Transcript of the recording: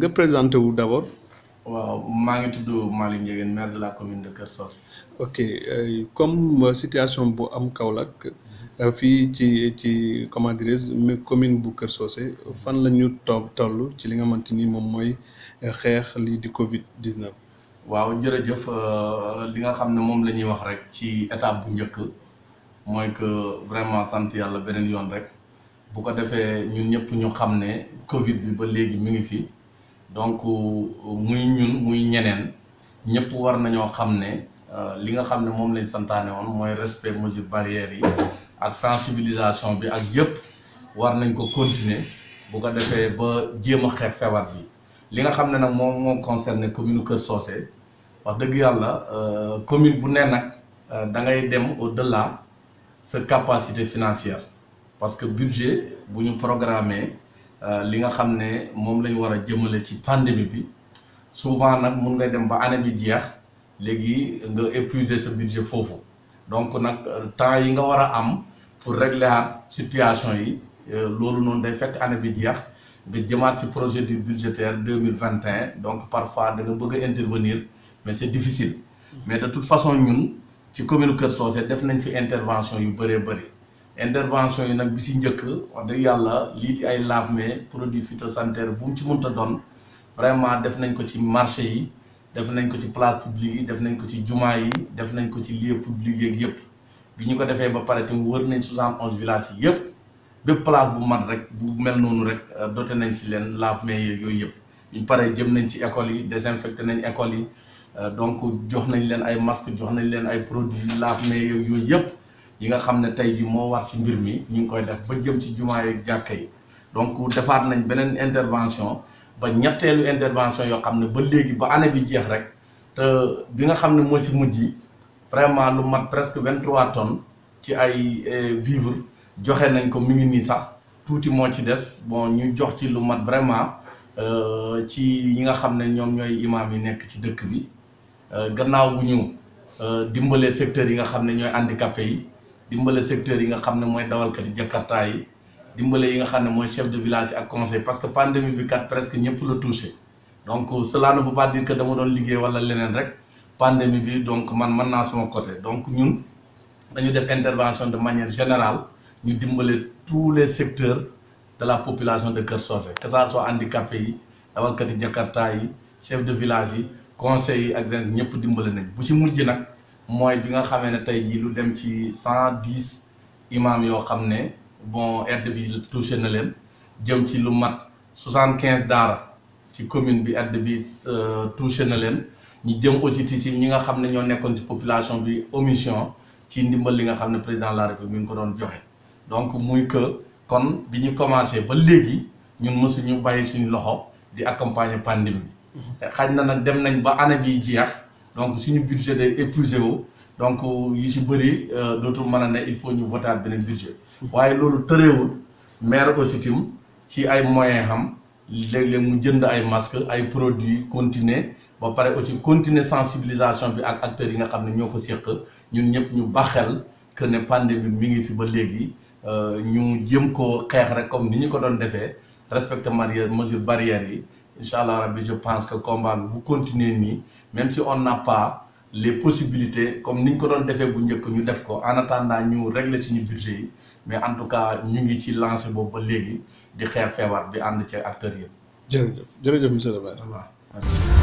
nga présenté wu d'abord. waaw maa ngi tudd Malick Ndiéguène maire de la commune de Kër Socé. ok comme situation bu am Kaolack fii ci comment dirais-je commune bu Kër Socé fan la ñu toll ci li nga xamante ni moom mooy xeex lii di Covid 19. waaw jërëjëf li nga xam ne moom la ñuy wax rek ci étape bu njëkk mooy que vraiment sant yàlla beneen yoon rek bu ko defee ñun ñëpp ñu xam ne Covid bi ba léegi mi ngi fi donc muy ñun muy ñeneen ñëpp war nañoo xam ne li nga xam ne moom lañ santaane woon mooy respect mesures barrières yi ak sensibilisation bi ak yëpp war nañ ko continuer bu ko defee ba jéem a xeex feebar bi li nga xam ne nag moom moo concerné commune Kër Socé wax dëgg yàlla commune bu ne nag da ngay dem au-delà sa capacité financière parce que budget bu ñu programmé li nga xam ne moom la ñu war a jëmale ci pandémie bi souvent nag mun ngay dem ba année bi jeex léegi nga épuiser sa budget foofu donc nag temps yi nga war a am pour régler situation yi loolu noonu day fekk année bi jeex nga jëmaat ci procédure budgétaire 2021 donc parfois da nga bëgg a intervenir mais c'est difficile mais de toute façon ñun ci commune Kër Socé def nañ fi intervention yu bëree bëri intervention yi nag bi ci njëkk wax dëgg yàlla lii di ay lave-mains produits phytosanitaires bu mu ci mënta doon vraiment def nañ ko ci marché yi def nañ ko ci place publique yi def nañ ko ci jumaa yi def nañ ko ci lieu public yeeg yëpp bi ñu ko defee ba pare tam wër nañ 71 villages yi yëpp bépp place bu mat rek bu mel noonu rek doté nañ ci leen lave-mains yeeg yooyu yëpp ñu pare jëm nañ ci écoles yi désinfecté nañ écoles yi donc jox nañ leen ay masques jox nañ leen ay produits lave-mains yeeg yooyu yëpp yi nga xam ne tey ji moo war ci mbir mi ñu ngi koy def ba jëm ci jumaa yeeg jàkka yi donc defaat nañ beneen intervention ba ñetteelu intervention yoo xam ne ba léegi ba année bi jeex rek te bi nga xam ne moo ci mujj vraiment lu mat presque 23 tonnes ci ay vivres joxe nañ ko mi ngi nii sax tuuti moo ci des bon ñu jox ci lu mat vraiment ci yi nga xam ne ñoom ñooy imam yi nekk ci dëkk bi gannaaw bu ñu dimbalee secteurs yi nga xam ne ñooy handicapé yi dimbale secteurs yi nga xam ne mooy dawalkati jakarta yi dimbale yi nga xam ne mooy chef de village ak conseil parce que pandémie bi kat presque ñëpp la touché donc cela ne veut pas dire que dama doon liggéey wala leneen rek pandémie bi donc man mën naa sama côté donc ñun dañu def intervention de manière générale ñu dimbale tous les secteurs de la population de Kër Socé que ça soit handicapé yi dawalkati jakarta yi chef de village yi conseil yi ak ren ñëpp dimbale nañ bu ci mujj nag mooy bi nga xamee ne tey jii lu dem ci 110 imam yoo xam ne bon aide bi touché na leen jëm ci lu mat 75 daara ci commune bi aide bi touché na leen ñu jëm aussi ci ñi nga xam ne ñoo nekkoon ci population bi omission ci ndimbal li nga xam ne président de la République mi ngi ko doon joxe donc muy que kon bi ñu commencé ba léegi ñun mësuñu bàyyi suñu loxo di accompagner pandémie bi xaj na nag dem nañ ba année bi jeex donc suñu budget day épuisé wu donc yi ci bëri dootul mën a ne il faut ñu voter beneen budget waaye loolu tëreewul maire aussi tim ci ay moyens xam léeg-léeg mu jënd ay masques ay produits continuer ba pare aussi continuer sensibilisation bi ak acteurs yi nga xam ne ñoo ko séq ñun ñëpp ñu baxel que ne pandémie mi ngi fi ba léegi ñu jëm ko xeex rek comme ni ñu ko doon defee respecter mesures barrières yi incha allah rabbi je pense que combat bi bu continuer nii même si on n'a pas les possibilités comme ni ñu ko doon defee bu njëkk ñu def ko en attendant ñu régler suñu budget yi mais en tout cas ñu ngi ci lancé boobu ba léegi di xeex feebar bi ànd ci acteurs yëpp. jërëjëf monsieur le maire.